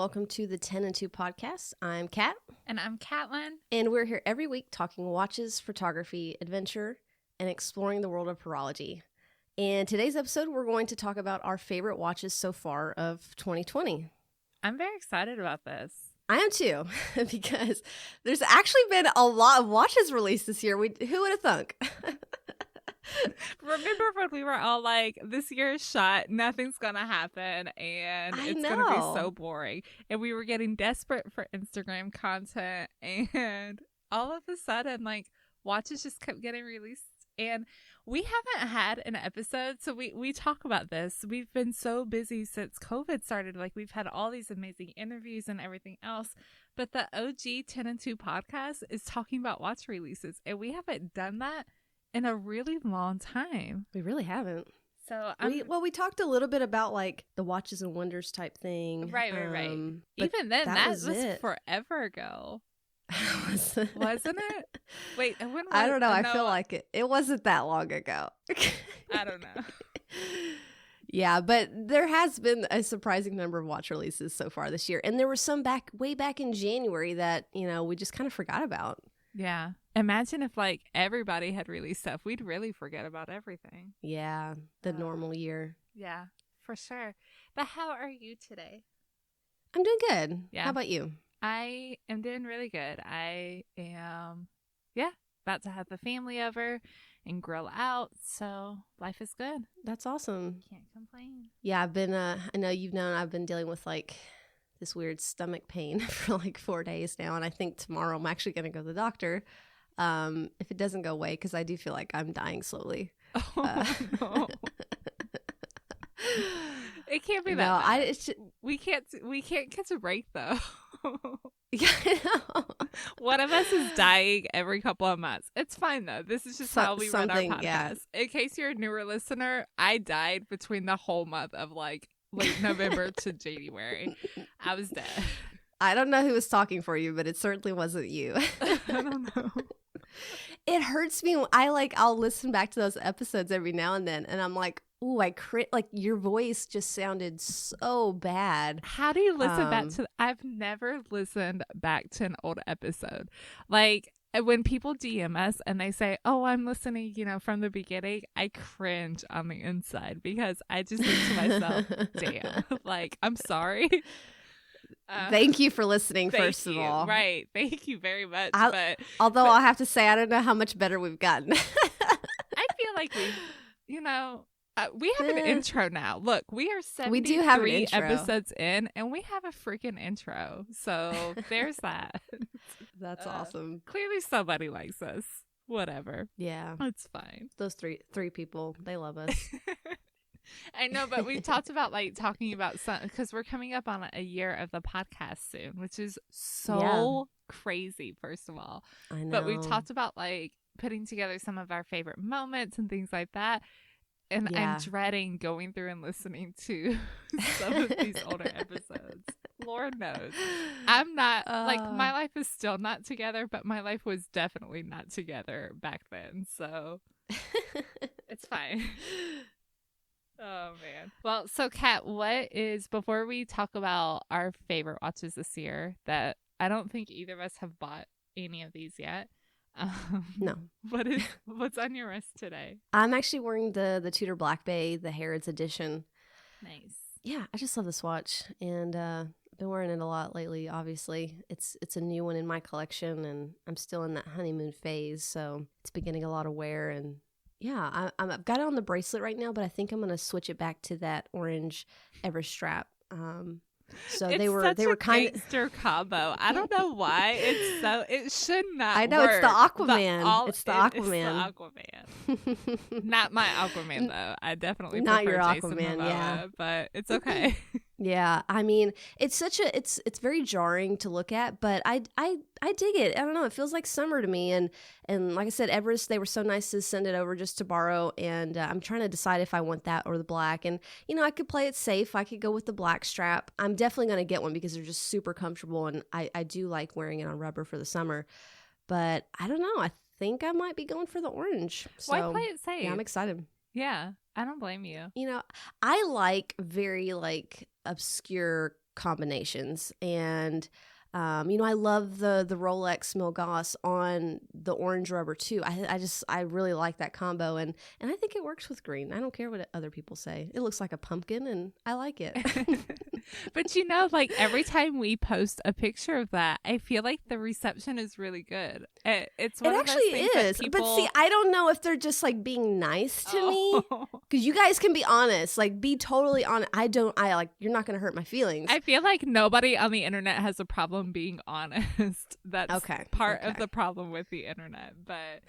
Welcome to the 10 and 2 podcast. I'm Kat. And I'm Catlin. And we're here every week talking watches, photography, adventure, and exploring the world of horology. And today's episode, we're going to talk about our favorite watches so far of 2020. I'm very excited about this. I am too, because there's actually been a lot of watches released this year. Who would have thunk? Remember when we were all like, this year is shot, nothing's going to happen, and it's going to be so boring. And we were getting desperate for Instagram content, and all of a sudden, like, watches just kept getting released. And we haven't had an episode, so we talk about this. We've been so busy since COVID started. Like, we've had all these amazing interviews and everything else. But the OG 10 and 2 podcast is talking about watch releases, and we haven't done that in a really long time. We really haven't. So we talked a little bit about like the watches and wonders type thing. Right. Even then, that was forever ago. Wasn't it? Wait, I don't know. I feel like it wasn't that long ago. I don't know. Yeah, but there has been a surprising number of watch releases so far this year. And there were some way back in January that, we just kind of forgot about. Yeah. Imagine if like everybody had released stuff. We'd really forget about everything. Yeah, the normal year. Yeah, for sure. But how are you today? I'm doing good. Yeah. How about you? I am doing really good. I am, about to have the family over and grill out. So life is good. That's awesome. Can't complain. Yeah, I've been, I know you've known I've been dealing with like this weird stomach pain for like 4 days now. And I think tomorrow I'm actually going to go to the doctor if it doesn't go away, because I do feel like I'm dying slowly. No. It can't be that bad. We can't catch a break though. Yeah, I know. One of us is dying every couple of months. It's fine though. This is just how we run our podcast. Yeah. In case you're a newer listener, I died between the whole month of like late November to January. I was dead. I don't know who was talking for you, but it certainly wasn't you. I don't know. It hurts me. I'll listen back to those episodes every now and then, and I'm like, ooh, like your voice just sounded so bad. How do you listen back to? I've never listened back to an old episode. Like when people DM us and they say, "Oh, I'm listening," from the beginning, I cringe on the inside because I just think to myself, "Damn, like I'm sorry." Thank you for listening, first of all. Right. Thank you very much. Although I'll have to say, I don't know how much better we've gotten. I feel like we have an intro now. Look, we are 73 we do have an intro. Episodes in, and we have a freaking intro. So there's that. That's awesome. Clearly somebody likes us. Whatever. Yeah. It's fine. Those three people, they love us. I know, but we've talked about talking about some, because we're coming up on a year of the podcast soon, which is so crazy, first of all. I know. But we talked about putting together some of our favorite moments and things like that. And I'm dreading going through and listening to some of these older episodes. Lord knows. I'm not, my life is still not together, but my life was definitely not together back then. So it's fine. Oh, man. Well, so Kat, before we talk about our favorite watches this year, that I don't think either of us have bought any of these yet. No. What's on your wrist today? I'm actually wearing the Tudor Black Bay, the Harrods edition. Nice. Yeah, I just love this watch, and I've been wearing it a lot lately. Obviously, it's a new one in my collection, and I'm still in that honeymoon phase, so it's been getting a lot of wear. And yeah, I've got it on the bracelet right now, but I think I'm gonna switch it back to that orange Everstrap. So it's they were kind of gangster combo. I don't know why it should not. I know work. It's the Aquaman. It's the Aquaman. It's the Aquaman. Not my Aquaman though. I definitely not prefer your Jason Aquaman. Momoa, Yeah, but it's okay. Yeah, I mean, it's very jarring to look at, but I dig it. I don't know, it feels like summer to me, and like I said, Everest, they were so nice to send it over just to borrow, and I'm trying to decide if I want that or the black, and I could play it safe. I could go with the black strap. I'm definitely going to get one because they're just super comfortable, and I do like wearing it on rubber for the summer, but I don't know, I think I might be going for the orange. So, why play it safe? Yeah, I'm excited. Yeah, I don't blame you. I like very obscure combinations. And I love the Rolex Milgauss on the orange rubber too. I really like that combo, and I think it works with green. I don't care what other people say. It looks like a pumpkin, and I like it. But like every time we post a picture of that, I feel like the reception is really good. It's one it of actually those things is. People... But see, I don't know if they're just like being nice to me, because you guys can be honest, like be totally honest. You're not going to hurt my feelings. I feel like nobody on the internet has a problem being honest. That's part of the problem with the internet. But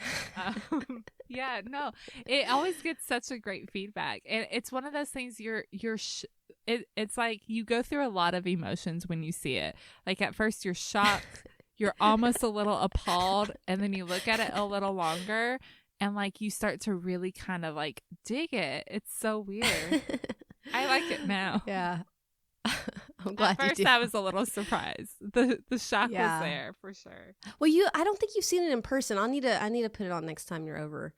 yeah, no, it always gets such a great feedback, and it's one of those things it's like you go through a lot of emotions when you see it. Like at first you're shocked, you're almost a little appalled, and then you look at it a little longer and like you start to really kind of like dig it. It's so weird. I like it now. Yeah. I'm glad at first I was a little surprised. The shock was there for sure. Well, I don't think you've seen it in person. I need to put it on next time you're over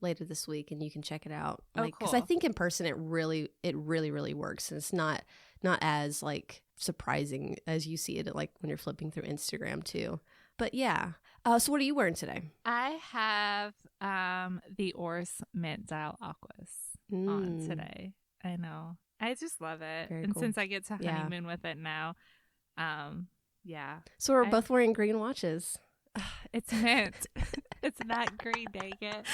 later this week, and you can check it out. Cool. Because I think in person it really works, and it's not as like surprising as you see it like when you're flipping through Instagram too. But yeah. So what are you wearing today? I have the Oris Mint Dial Aquas on today. I know. I just love it. Very and cool. Since I get to honeymoon with it now, yeah. So we're both wearing green watches. It's mint. It's not green, dang it.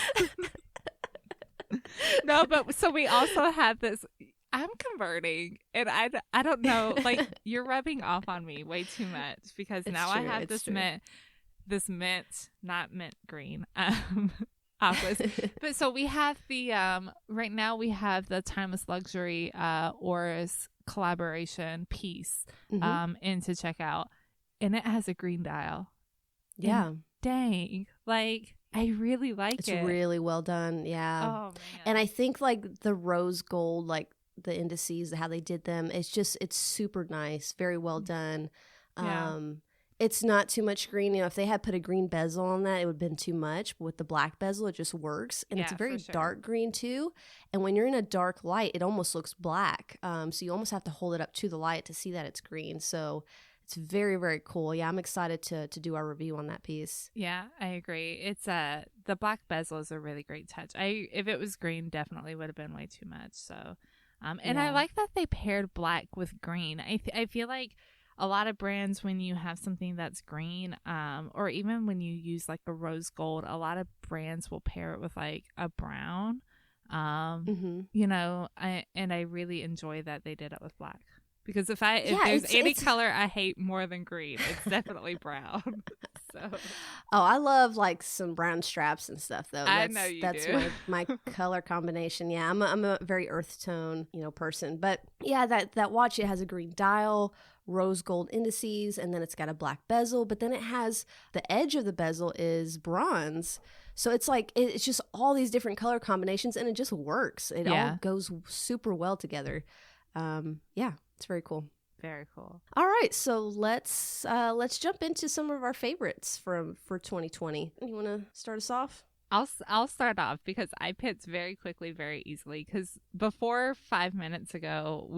No, but so we also have this. I'm converting, and I don't know, like you're rubbing off on me way too much, because now I have this mint, not mint green, Aquas. But so we have the right now we have the Timeless Luxury Oris collaboration piece in to check out, and it has a green dial. Yeah. And dang, like I really like it. It's really well done. Yeah. Oh man. And I think like the rose gold, like the indices, how they did them, it's super nice, very well done. Yeah. It's not too much green. If they had put a green bezel on that, it would have been too much. But with the black bezel, it just works. And it's a very dark green too. And when you're in a dark light, it almost looks black. So you almost have to hold it up to the light to see that it's green. So it's very, very cool. Yeah, I'm excited to do our review on that piece. Yeah, I agree. It's the black bezel is a really great touch. If it was green, definitely would have been way too much. So, I like that they paired black with green. I feel like a lot of brands, when you have something that's green, or even when you use like a rose gold, a lot of brands will pair it with like a brown. You know, I really enjoy that they did it with black. Because if there's any color I hate more than green, it's definitely brown. So. Oh, I love like some brown straps and stuff though. I know you that's do. my color combination. Yeah, I'm a very earth tone, person. But yeah, that watch, it has a green dial, rose gold indices, and then it's got a black bezel, but then it has the edge of the bezel is bronze. So it's like it's just all these different color combinations, and it just works. It all goes super well together. Yeah. It's very cool. Very cool. All right, so let's jump into some of our favorites for 2020. You want to start us off? I'll start off because I picked very quickly, very easily. Because before 5 minutes ago,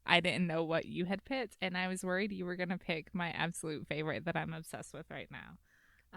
I didn't know what you had picked, and I was worried you were gonna pick my absolute favorite that I'm obsessed with right now.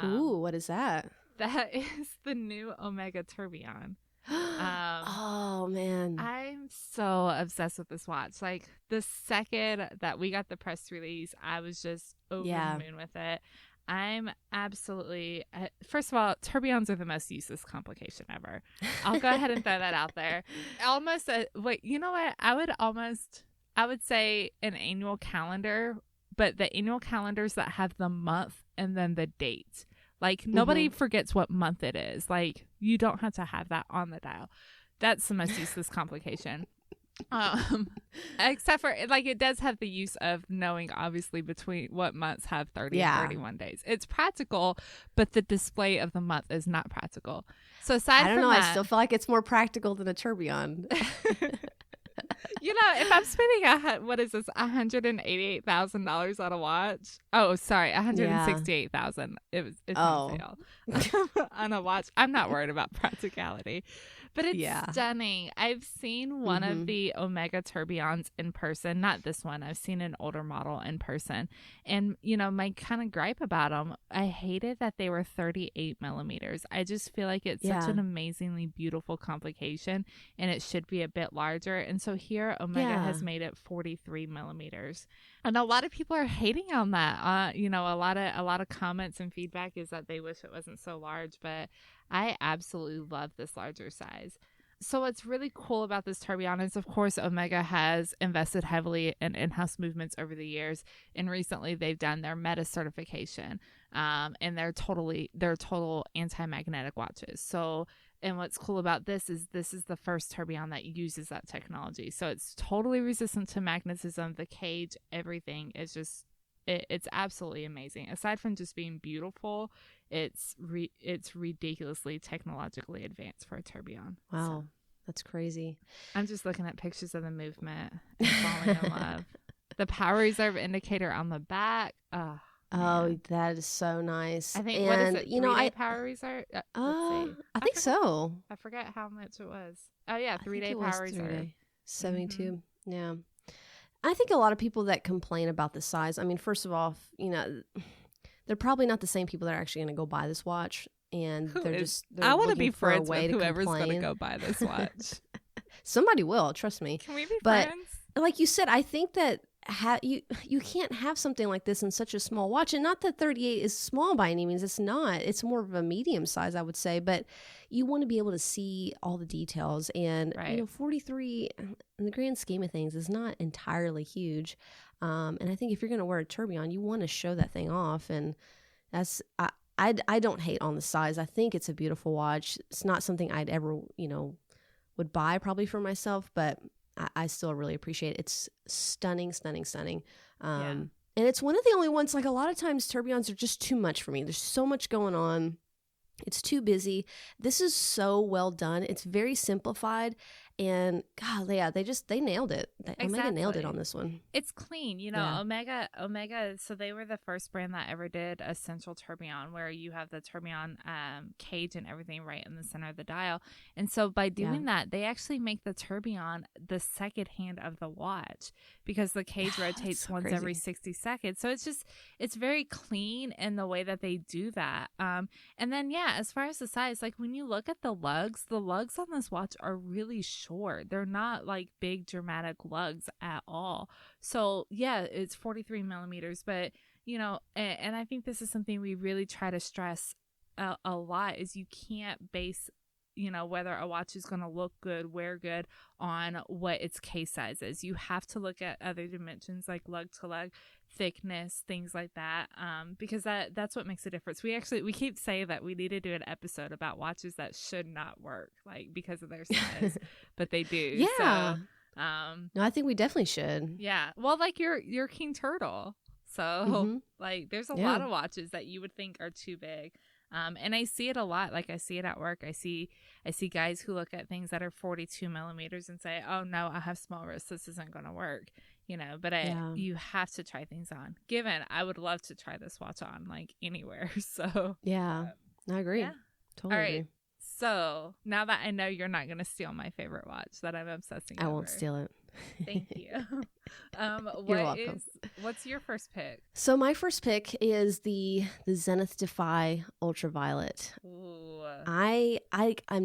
Ooh, what is that? That is the new Omega Tourbillon. Oh man, I'm so obsessed with this watch. Like the second that we got the press release, I was just over the moon with it. I'm absolutely, first of all, tourbillons are the most useless complication ever. I'll go ahead and throw that out there. Almost wait, you know what? I would say an annual calendar, but the annual calendars that have the month and then the date. Like, nobody forgets what month it is. Like, you don't have to have that on the dial. That's the most useless complication. Except for, like, it does have the use of knowing, obviously, between what months have 30 and 31 days. It's practical, but the display of the month is not practical. So, aside from that, I still feel like it's more practical than a tourbillon. You know, if I'm spending $188,000 on a watch. Oh, sorry, $168,000. It's on sale on a watch. I'm not worried about practicality, But it's stunning. I've seen one of the Omega tourbillons in person. Not this one. I've seen an older model in person. And, you know, my kind of gripe about them, I hated that they were 38 millimeters. I just feel like it's such an amazingly beautiful complication, and it should be a bit larger. And so here, Omega has made it 43 millimeters. And a lot of people are hating on that. You know, a lot of comments and feedback is that they wish it wasn't so large, but I absolutely love this larger size. So what's really cool about this tourbillon is, of course, Omega has invested heavily in in-house movements over the years, and recently they've done their Meta certification, and they're total anti-magnetic watches. So, and what's cool about this is the first tourbillon that uses that technology. So it's totally resistant to magnetism. The cage, everything is just. It's absolutely amazing. Aside from just being beautiful, it's ridiculously technologically advanced for a tourbillon. Wow, that's crazy. I'm just looking at pictures of the movement and falling in love. The power reserve indicator on the back. Oh, that is so nice. I think, and, what is it? 3-day power reserve? Let's see. I think so. I forget how much it was. Oh yeah, 3-day power reserve. 72. Yeah. I think a lot of people that complain about the size, I mean, first of all, you know, they're probably not the same people that are actually going to go buy this watch. And they're I want to be friends with whoever's going to go buy this watch. Somebody will, trust me. Can we be friends? Like you said, I think that you can't have something like this in such a small watch. And not that 38 is small by any means. It's not. It's more of a medium size, I would say. But you want to be able to see all the details. And, you know, 43, in the grand scheme of things, is not entirely huge. And I think if you're going to wear a tourbillon, you want to show that thing off. And that's... I don't hate on the size. I think it's a beautiful watch. It's not something I'd ever, you know, would buy probably for myself, but I still really appreciate it. It's stunning. And it's one of the only ones, like a lot of times tourbillons are just too much for me. There's so much going on. It's too busy. This is so well done. It's very simplified. And God, yeah, they nailed it. Omega nailed it on this one. It's clean, you know. Yeah. Omega. So they were the first brand that ever did a central tourbillon, where you have the tourbillon cage and everything right in the center of the dial. And so by doing that, they actually make the tourbillon the second hand of the watch, because the cage rotates once every 60 seconds. So it's very clean in the way that they do that. And then as far as the size, like when you look at the lugs on this watch are really short. They're not like big dramatic lugs at all. So it's 43 millimeters, but you know, and I think this is something we really try to stress a lot, is you can't base, you know, whether a watch is going to look good, wear good on what its case size is. You have to look at other dimensions like lug to lug, thickness, things like that, because that's what makes a difference. We keep saying that we need to do an episode about watches that should not work, like, because of their size, but they do. Yeah. So, no, I think we definitely should. Yeah. Well, like your King Turtle. So like there's a lot of watches that you would think are too big. And I see it a lot. Like I see it at work. I see guys who look at things that are 42 millimeters and say, oh no, I have small wrists, this isn't going to work, you know, but you have to try things on. Given I would love to try this watch on like anywhere. So I agree. Yeah. Totally agree. So now that I know you're not going to steal my favorite watch that I'm obsessing over. I won't steal it. Thank you. You're welcome. What's your first pick? So my first pick is the Zenith Defy Ultraviolet. Ooh. I'm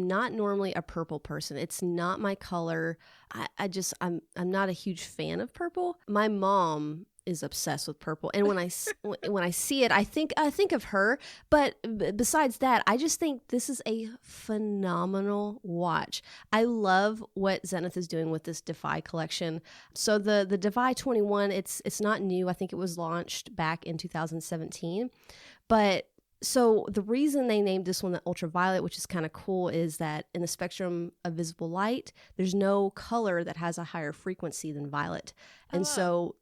not normally a purple person. It's not my color. I'm not a huge fan of purple. My mom is obsessed with purple, and when I see it, I think of her. But besides that, I just think this is a phenomenal watch. I love what Zenith is doing with this Defy collection. So the Defy 21, it's not new. I think it was launched back in 2017, but so the reason they named this one the Ultraviolet, which is kind of cool, is that in the spectrum of visible light, there's no color that has a higher frequency than violet. And so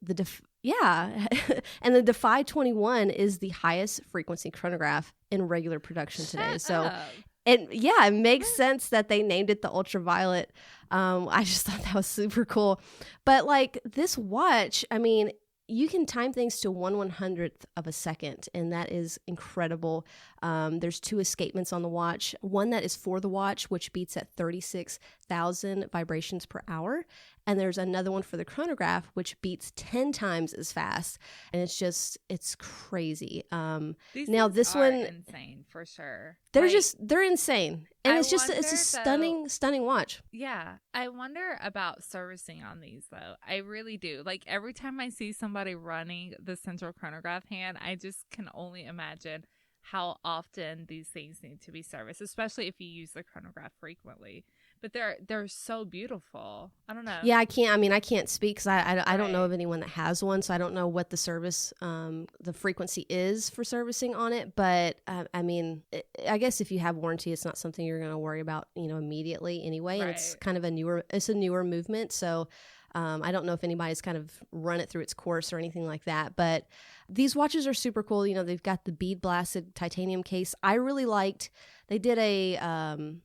and the Defy 21 is the highest frequency chronograph in regular production today. So it makes sense that they named it the Ultraviolet. I just thought that was super cool. But like this watch, I mean, you can time things to 1/100th of a second, and that is incredible. There's 2 escapements on the watch. One that is for the watch, which beats at 36,000 vibrations per hour. And there's another one for the chronograph, which beats 10 times as fast. And it's crazy. Now this one insane for sure. They're insane. And it's a stunning watch. Yeah. I wonder about servicing on these though. I really do. Like every time I see somebody running the central chronograph hand, I just can only imagine how often these things need to be serviced, especially if you use the chronograph frequently. But they're so beautiful. I don't know. Yeah, I can't speak because I don't know of anyone that has one, so I don't know what the service, the frequency is for servicing on it. But I guess if you have warranty, it's not something you're going to worry about, immediately anyway. Right. And it's kind of a newer movement, so I don't know if anybody's kind of run it through its course or anything like that. But these watches are super cool. They've got the bead blasted titanium case. I really liked. They did it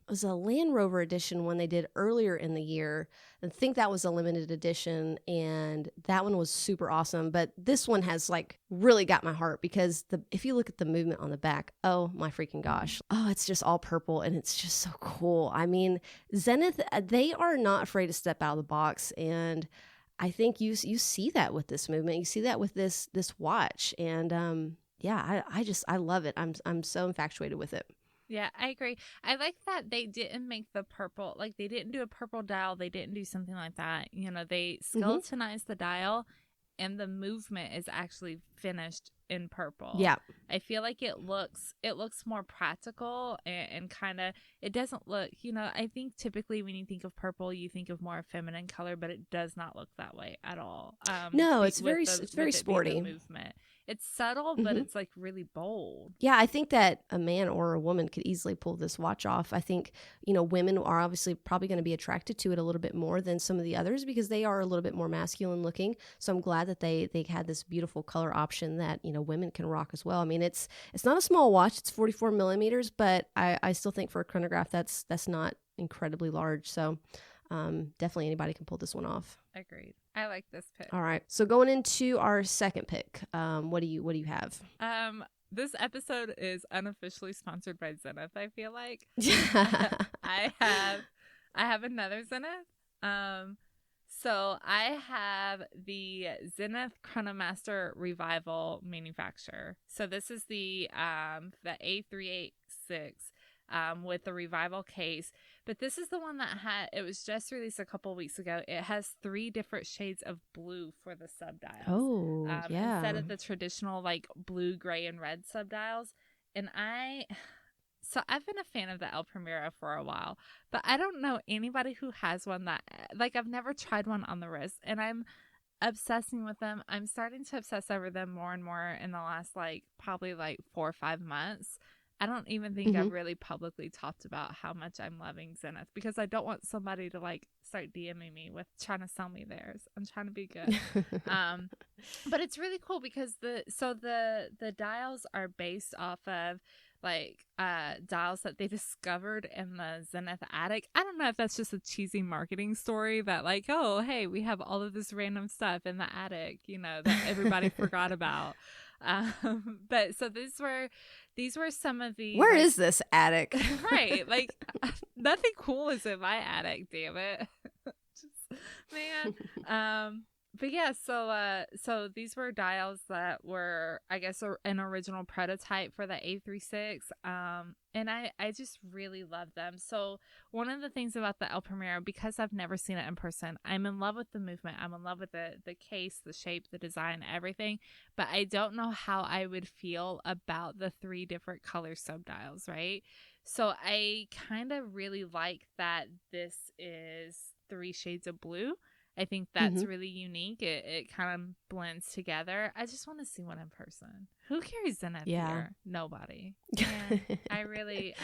was a Land Rover edition one they did earlier in the year. I think that was a limited edition, and that one was super awesome. But this one has really got my heart because if you look at the movement on the back, oh my freaking gosh. Oh, it's just all purple and it's just so cool. I mean, Zenith, they are not afraid to step out of the box, and I think you see that with this movement. You see that with this watch, and I love it. I'm so infatuated with it. Yeah, I agree. I like that they didn't make the purple, they didn't do a purple dial. They didn't do something like that. They skeletonized the dial, and the movement is actually finished in purple. Yeah. I feel like it looks more practical and kind of, it doesn't look, I think typically when you think of purple, you think of more feminine color, but it does not look that way at all. No, it's very sporty. Movement. It's subtle, but it's really bold. Yeah, I think that a man or a woman could easily pull this watch off. I think, women are obviously probably going to be attracted to it a little bit more than some of the others because they are a little bit more masculine looking. So I'm glad that they had this beautiful color option that, women can rock as well. I mean, it's not a small watch. It's 44 millimeters, but I still think for a chronograph, that's not incredibly large. So definitely anybody can pull this one off. Agreed. I like this pick. All right. So going into our second pick, what do you have? This episode is unofficially sponsored by Zenith, I feel like. I have another Zenith. So I have the Zenith Chronomaster Revival manufacturer. So this is the A386 with the Revival case. But this is the one that it was just released a couple weeks ago. It has 3 different shades of blue for the subdials. Oh, yeah. Instead of the traditional blue, gray, and red subdials. And I've been a fan of the El Primero for a while, but I don't know anybody who has one that, I've never tried one on the wrist, and I'm obsessing with them. I'm starting to obsess over them more and more in the last, probably 4 or 5 months. I don't even think I've really publicly talked about how much I'm loving Zenith because I don't want somebody to start DMing me with trying to sell me theirs. I'm trying to be good. But it's really cool because the dials are based off of dials that they discovered in the Zenith attic. I don't know if that's just a cheesy marketing story that oh, hey, we have all of this random stuff in the attic, that everybody forgot about. But so these were some of the where is this attic? Right, nothing cool is in my attic, damn it. Man. But yeah, so these were dials that were, I guess, an original prototype for the A36, and I just really love them. So one of the things about the El Primero, because I've never seen it in person, I'm in love with the movement. I'm in love with the case, the shape, the design, everything. But I don't know how I would feel about the 3 different color subdials, right? So I kind of really like that this is 3 shades of blue. I think that's really unique. It kind of blends together. I just want to see one in person. Who carries Zenith here? Nobody. And I really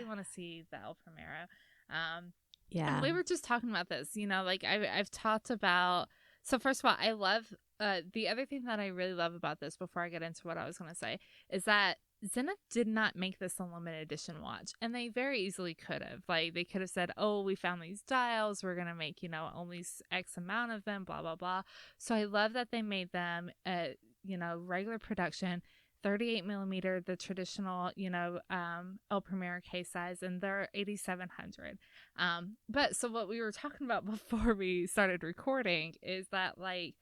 want to see the El Primero. And we were just talking about this. I've talked about. So first of all, I love the other thing that I really love about this. Before I get into what I was going to say, is that Zenith did not make this a limited edition watch, and they very easily could have. Like, they could have said, oh, we found these dials, we're going to make, only X amount of them, blah, blah, blah. So I love that they made them at, regular production, 38 millimeter, the traditional, El Primera case size, and they're 8,700. But so what we were talking about before we started recording is that, like,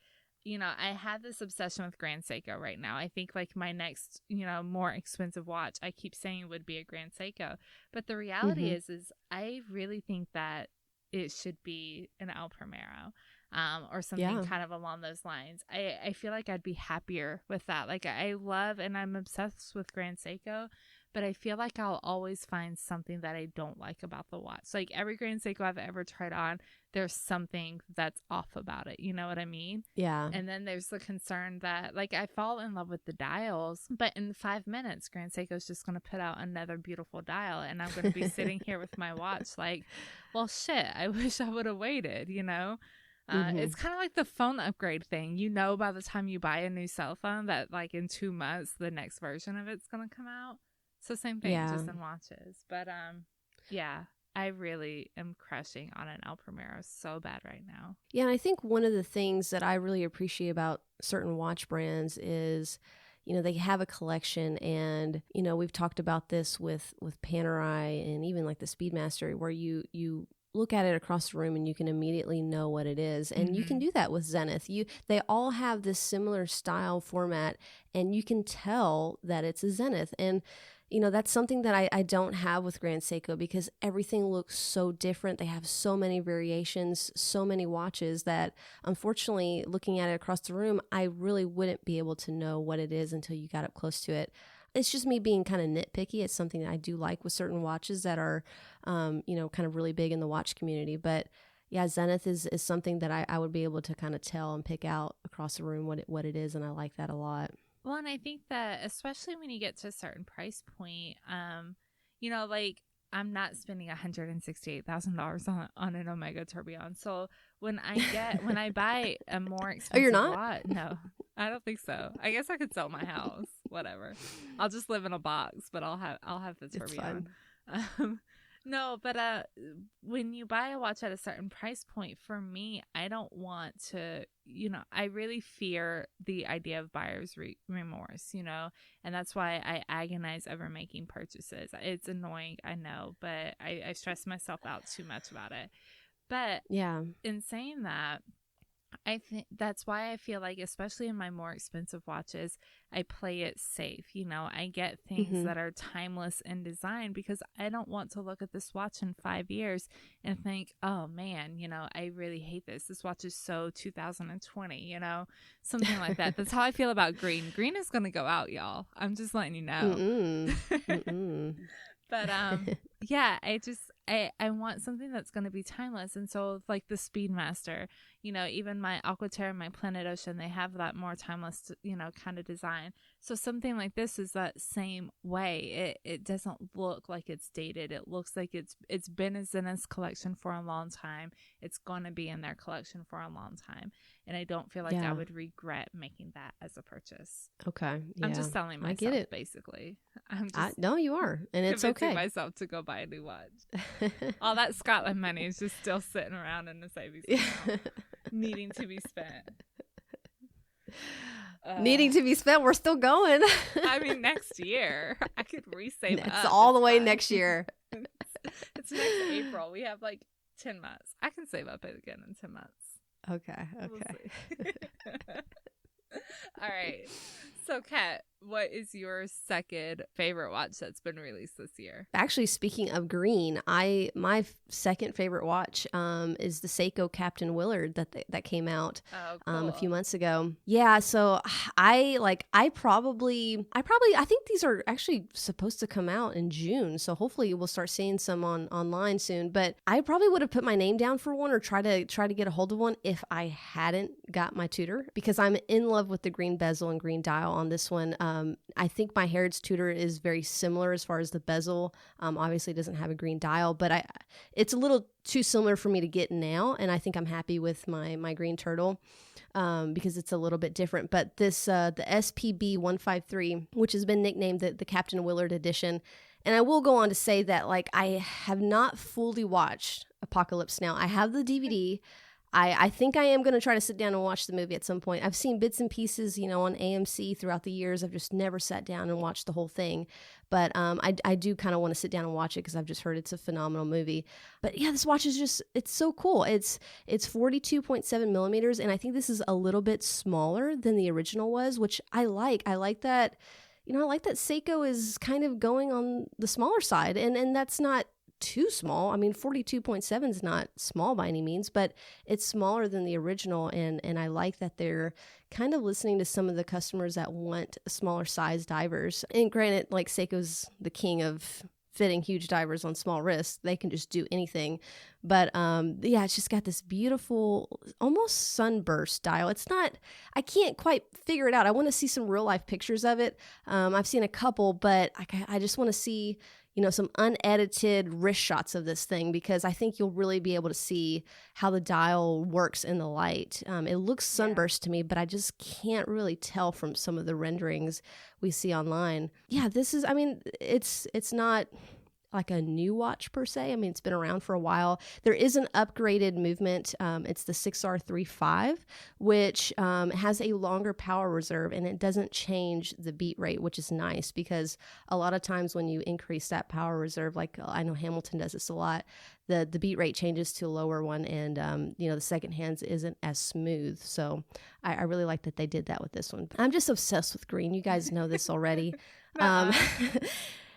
I have this obsession with Grand Seiko right now. I think like my next, more expensive watch, I keep saying would be a Grand Seiko. But the reality is I really think that it should be an El Primero, or something kind of along those lines. I feel like I'd be happier with that. Like, I love and I'm obsessed with Grand Seiko, but I feel like I'll always find something that I don't like about the watch. Like, every Grand Seiko I've ever tried on, there's something that's off about it. You know what I mean? Yeah. And then there's the concern that, like, I fall in love with the dials, but in 5 minutes, Grand Seiko's just going to put out another beautiful dial, and I'm going to be sitting here with my watch like, well, shit, I wish I would have waited, It's kind of like the phone upgrade thing. By the time you buy a new cell phone that, like, in 2 months, the next version of it's going to come out. So same thing, just in watches. But, I really am crushing on an El Primero so bad right now. Yeah, and I think one of the things that I really appreciate about certain watch brands is, they have a collection, and, we've talked about this with Panerai and even like the Speedmaster, where you look at it across the room and you can immediately know what it is. And you can do that with Zenith. They all have this similar style format, and you can tell that it's a Zenith. And that's something that I don't have with Grand Seiko, because everything looks so different. They have so many variations, so many watches, that unfortunately, looking at it across the room, I really wouldn't be able to know what it is until you got up close to it. It's just me being kind of nitpicky. It's something that I do like with certain watches that are, kind of really big in the watch community. But yeah, Zenith is something that I would be able to kind of tell and pick out across the room what it is. And I like that a lot. Well, and I think that especially when you get to a certain price point, like, I'm not spending $168,000 on an Omega Tourbillon. So when I buy a more expensive you're not? watch, no, I don't think so. I guess I could sell my house, whatever. I'll just live in a box, but I'll have the Tourbillon. No, but when you buy a watch at a certain price point, for me, I don't want to, I really fear the idea of buyer's remorse, and that's why I agonize over making purchases. It's annoying, I know, but I stress myself out too much about it. But yeah, in saying that, I think that's why I feel like, especially in my more expensive watches, I play it safe. I get things that are timeless in design, because I don't want to look at this watch in 5 years and think, oh man, I really hate this. This watch is so 2020, something like that. That's how I feel about green. Green is going to go out, y'all. I'm just letting you know. But yeah, I want something that's going to be timeless. And so, like the Speedmaster, even my Aquaterra and my Planet Ocean, they have that more timeless, kind of design. So something like this is that same way. It doesn't look like it's dated. It looks like it's been in Zenith's collection for a long time. It's going to be in their collection for a long time. And I don't feel like I would regret making that as a purchase. Okay. Yeah. I'm just selling myself, I get it. Basically. I'm just no, you are. And it's okay. Myself to go buy a new watch. All that Scotland money is just still sitting around in the savings account, needing to be spent. Needing to be spent. We're still going. I mean, next year I could resave it. It's all the way next year. It's next April. We have like 10 months. I can save up again in 10 months. Okay. We'll all right. So, Kat, what is your second favorite watch that's been released this year? Actually, speaking of green, my second favorite watch is the Seiko Captain Willard that came out a few months ago. Yeah, so I think these are actually supposed to come out in June, so hopefully we'll start seeing some online soon. But I probably would have put my name down for one, or try to get a hold of one if I hadn't got my Tudor, because I'm in love with the green bezel and green dial on this one. I think my Harrods Tudor is very similar as far as the bezel. Obviously, it doesn't have a green dial, but it's a little too similar for me to get now, and I think I'm happy with my green turtle because it's a little bit different. But this the SPB 153, which has been nicknamed the Captain Willard edition, and I will go on to say that like I have not fully watched Apocalypse Now. I have the DVD. I think I am going to try to sit down and watch the movie at some point. I've seen bits and pieces, on AMC throughout the years. I've just never sat down and watched the whole thing. But I do kind of want to sit down and watch it because I've just heard it's a phenomenal movie. But yeah, this watch is just, it's so cool. It's 42.7 millimeters, and I think this is a little bit smaller than the original was, which I like. I like that, I like that Seiko is kind of going on the smaller side, and that's not too small. I mean, 42.7 is not small by any means, but it's smaller than the original, and I like that they're kind of listening to some of the customers that want smaller size divers. And granted, like Seiko's the king of fitting huge divers on small wrists. They can just do anything. But yeah, it's just got this beautiful, almost sunburst dial. It's not, I can't quite figure it out. I want to see some real life pictures of it. I've seen a couple, but I just want to see some unedited wrist shots of this thing, because I think you'll really be able to see how the dial works in the light. It looks sunburst to me, but I just can't really tell from some of the renderings we see online. Yeah, this is, it's not like a new watch per se. I mean, it's been around for a while. There is an upgraded movement. It's the 6R35, which has a longer power reserve, and it doesn't change the beat rate, which is nice, because a lot of times when you increase that power reserve, like I know Hamilton does this a lot, the beat rate changes to a lower one, and the second hands isn't as smooth. So I really like that they did that with this one. I'm just obsessed with green. You guys know this already.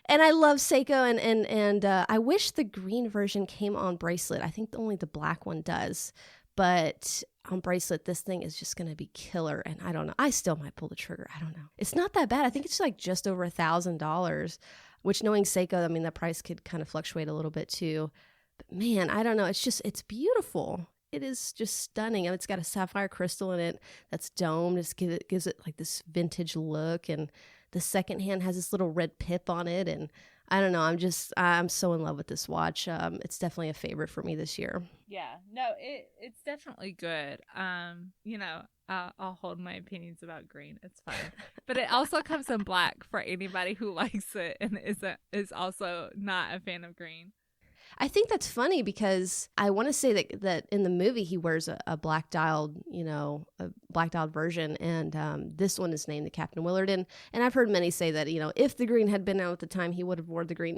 And I love Seiko, and I wish the green version came on bracelet. I think only the black one does. But on bracelet, this thing is just going to be killer. And I don't know. I still might pull the trigger. I don't know. It's not that bad. I think it's like just over $1,000, which, knowing Seiko, I mean, that price could kind of fluctuate a little bit too. But man, I don't know. It's beautiful. It is just stunning. And it's got a sapphire crystal in it that's domed. It gives it like this vintage look, and the second hand has this little red pip on it, and I don't know. I'm so in love with this watch. It's definitely a favorite for me this year. Yeah, no, it's definitely good. I'll hold my opinions about green. It's fine, but it also comes in black for anybody who likes it and is also not a fan of green. I think that's funny, because I want to say that in the movie he wears a black dialed, a black dialed version, and this one is named the Captain Willard. And I've heard many say that if the green had been out at the time, he would have worn the green.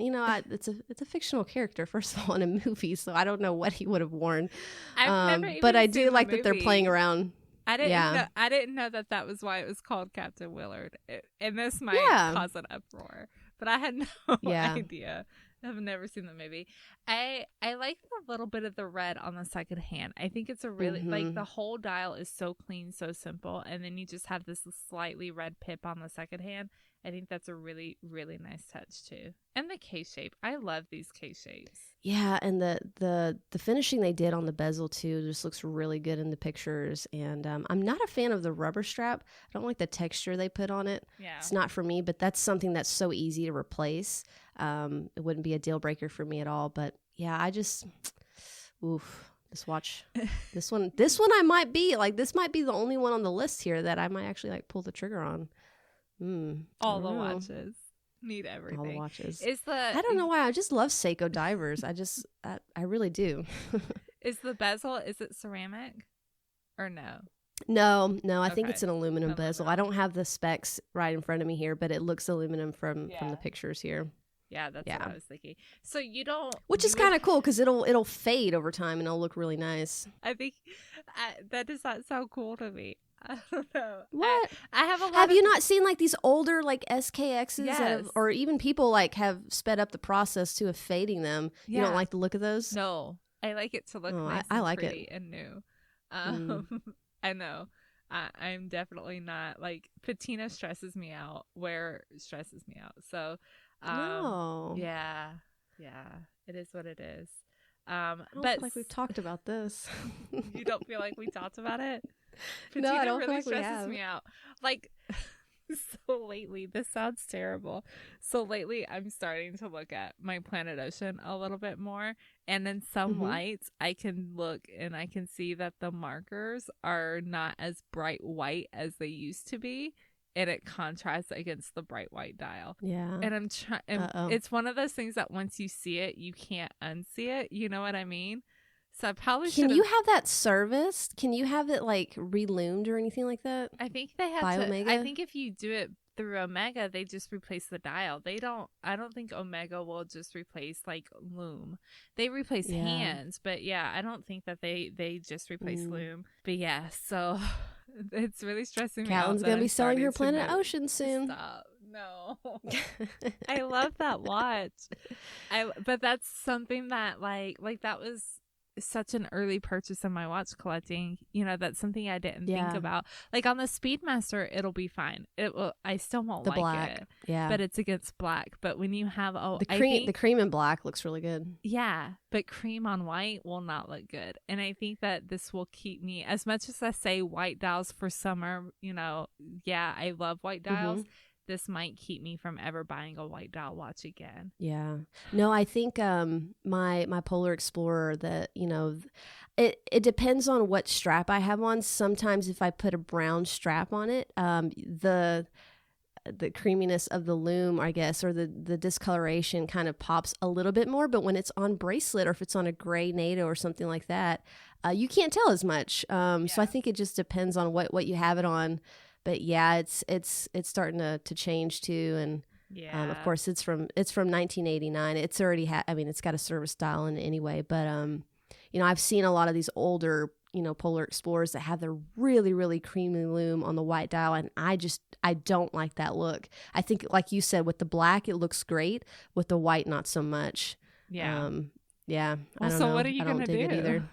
It's a fictional character, first of all, in a movie, so I don't know what he would have worn. But I do like that they're playing around. I didn't know that was why it was called Captain Willard, and this might cause an uproar, but I had no idea. I've never seen the movie. I like a little bit of the red on the second hand. I think it's a really like the whole dial is so clean, so simple, and then you just have this slightly red pip on the second hand. I think that's a really, really nice touch too. And the case shape. I love these case shapes. Yeah, and the finishing they did on the bezel too just looks really good in the pictures. And I'm not a fan of the rubber strap. I don't like the texture they put on it. Yeah. It's not for me, but that's something that's so easy to replace. It wouldn't be a deal breaker for me at all. But yeah, this watch, this one I might be like, this might be the only one on the list here that I might actually like pull the trigger on. All the watches need everything. All the watches. I don't know why. I just love Seiko Divers. I really do. Is the bezel, is it ceramic or no? No. I think it's an aluminum bezel. I don't have the specs right in front of me here, but it looks aluminum from the pictures here. Yeah, that's what I was thinking. So you don't, which is kind of cool, because it'll fade over time and it'll look really nice. I think that does not sound cool to me. I don't know. What? I have a lot. Have you not seen like these older like SKXs or even people like have sped up the process to of fading them? You don't like the look of those? No, I like it to look nice I like pretty it. and new. I know. I'm definitely not like patina stresses me out. Wear stresses me out. So, yeah, it is what it is. I don't feel like we've talked about this. You don't feel like we talked about it? No, I don't really feel like stresses me out. Like, So lately, this sounds terrible. So lately, I'm starting to look at my Planet Ocean a little bit more. And in some lights, I can look and I can see that the markers are not as bright white as they used to be. And it contrasts against the bright white dial. Yeah. And I'm trying. It's one of those things that once you see it, you can't unsee it. You know what I mean? So I probably should. Can you have that serviced? Can you have it like reloomed or anything like that? I think they have by to. Omega? I think if you do it through Omega, they just replace the dial. They don't. I don't think Omega will just replace like loom. They replace hands, but yeah, I don't think that they just replace loom. But yeah, so it's really stressing me out. Caitlin's gonna be selling her Planet Ocean soon. Stop. No. I love that watch. But that's something that like that was such an early purchase in my watch collecting. You know, that's something I didn't think about. Like on the Speedmaster, it'll be fine. It will. I still won't the like black. it. Yeah, but it's against black. But when you have the cream and black looks really good. Yeah, but cream on white will not look good. And I think that this will keep me, as much as I say white dials for summer. You know, yeah, I love white dials. This might keep me from ever buying a white dial watch again. Yeah. No, I think my Polar Explorer, that, you know, it depends on what strap I have on. Sometimes if I put a brown strap on it, the creaminess of the loom, I guess, or the discoloration kind of pops a little bit more. But when it's on bracelet or if it's on a gray NATO or something like that, you can't tell as much. So I think it just depends on what you have it on. But yeah, it's starting to change too, and of course it's from 1989. It's already it's got a service dial in it anyway. But you know, I've seen a lot of these older, you know, Polar Explorers that have the really, really creamy loom on the white dial, and I don't like that look. I think, like you said, with the black it looks great, with the white not so much. Yeah. Yeah. Well, I don't so know. what are you gonna do? It either.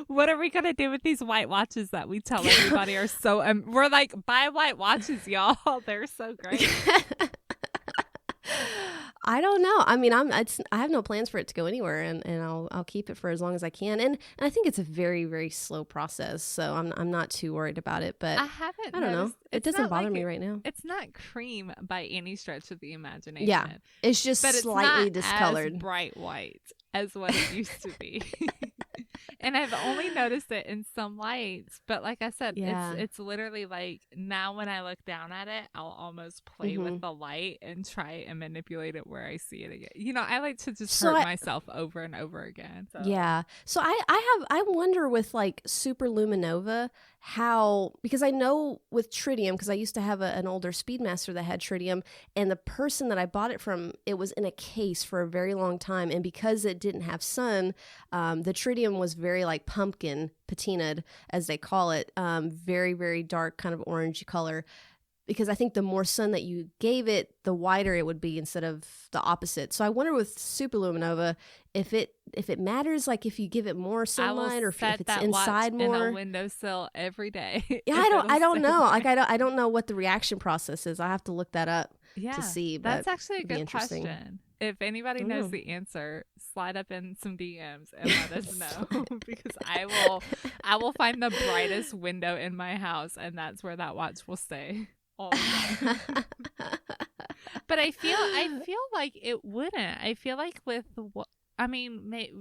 What are we gonna do with these white watches that we tell everybody are so? We're like, buy white watches, y'all. They're so great. I don't know. I mean, I have no plans for it to go anywhere, and I'll keep it for as long as I can. And I think it's a very, very slow process, so I'm not too worried about it. But I don't know. It doesn't bother me right now. It's not cream by any stretch of the imagination. Yeah, it's just slightly discolored, as bright white as what it used to be. And I've only noticed it in some lights, but like I said, it's literally like now when I look down at it, I'll almost play with the light and try and manipulate it where I see it again. You know, I like to just hurt myself over and over again. So. Yeah. So I wonder with like Super Luminova how, because I know with tritium, because I used to have an older Speedmaster that had tritium, and the person that I bought it from, it was in a case for a very long time, and because it didn't have sun, the tritium was very like pumpkin patinaed, as they call it, very, very dark kind of orangey color, because I think the more sun that you gave it, the whiter it would be instead of the opposite. So I wonder with Super Luminova if it matters, like if you give it more sunlight or if it's inside more. In a windowsill every day. Yeah, I don't know. Like I don't know what the reaction process is. I have to look that up to see. But that's actually a good question. If anybody knows the answer, slide up in some DMs and let us know, because I will find the brightest window in my house, and that's where that watch will stay. But I feel like it wouldn't. I feel like with